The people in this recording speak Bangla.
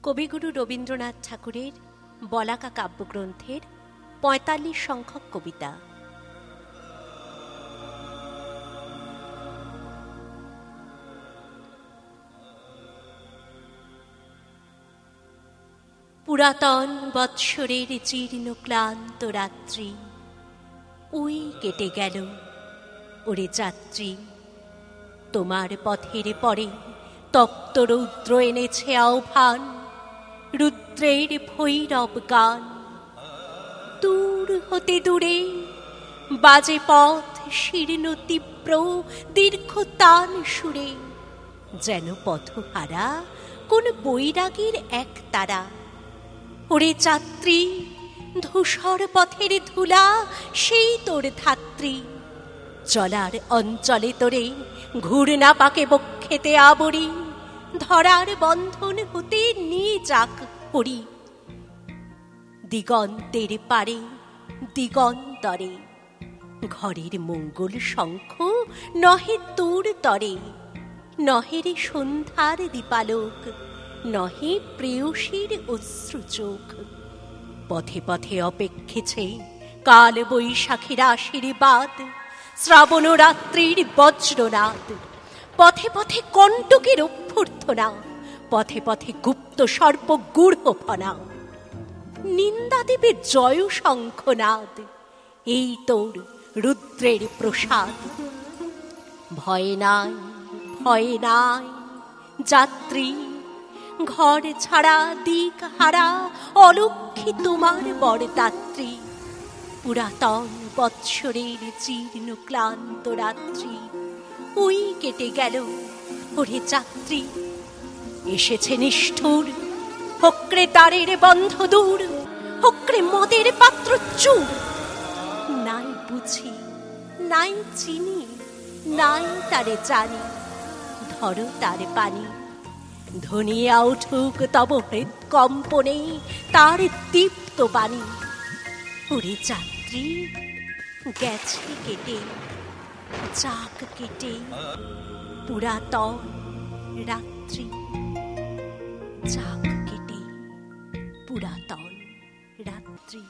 কবিগুরু রবীন্দ্রনাথ ঠাকুরের বলাকা কাব্যগ্রন্থের ৪৫ সংখ্যক কবিতা। পুরাতন বৎসরের জীর্ণ ক্লান্ত রাত্রি ওই কেটে গেল। ওরে যাত্রী, তোমার পথের পরে তপ্ত রৌদ্র এনেছে আহ্বান, রুদ্রের ভৈরব গান। দূর হতে দূরে বাজে পথ শীর্ণ তীব্র দীর্ঘ তান সুরে, যেন পথহারা কোন বৈরাগীর এক তারা। ওরে যাত্রী, ধূসর পথের ধুলা সেই তোর ধাত্রী, চলার অঞ্চলে তোরে ঘূর্ণা পাকে বক্ষেতে আবরি, ধরার বন্ধন হতে নিয়ে যাক হরি। দিগন্তের পারে দিগন্তরে ঘরের মঙ্গল শঙ্খ নহে তোর তরে, নহে রে সন্ধ্যার দীপালোক, নহে প্রেয়সীর অশ্রু চোখ। পথে পথে অপেক্ষেছে কাল বৈশাখীর আশীর্বাদ, শ্রাবণ রাত্রির বজ্রনাদ। পথে পথে কণ্টকের অভ্যর্থনা, পথে পথে গুপ্ত সর্প গূঢ় ফনা। নিন্দা দেবে জয় শঙ্খনাদ, এই তোর রুদ্রের প্রসাদ। ভয় নাই, ভয় নাই যাত্রী, ঘর ছাড়া দিক হারা অলক্ষী তোমার বরদাত্রী। পুরাতন বৎসরের জীর্ণ ক্লান্ত রাত্রি ওই কেটে গেল। ওরে যাত্রী, এসেছে নিষ্ঠুর, হক্রে তারের বন্ধ দূর, হক্রে মদের পাত্র চুর। নাই বুঝি, নাই চিনি, নাই তারে জানি, ধরো তার পানি। ধনিয়া উঠুক তব হৃৎকম্পনে তার দীপ্ত বাণী। ওরে যাত্রী, গেছে কেটে যাক কেটে পুরাতন রাত্রি, যাক কেটে পুরাতন রাত্রি।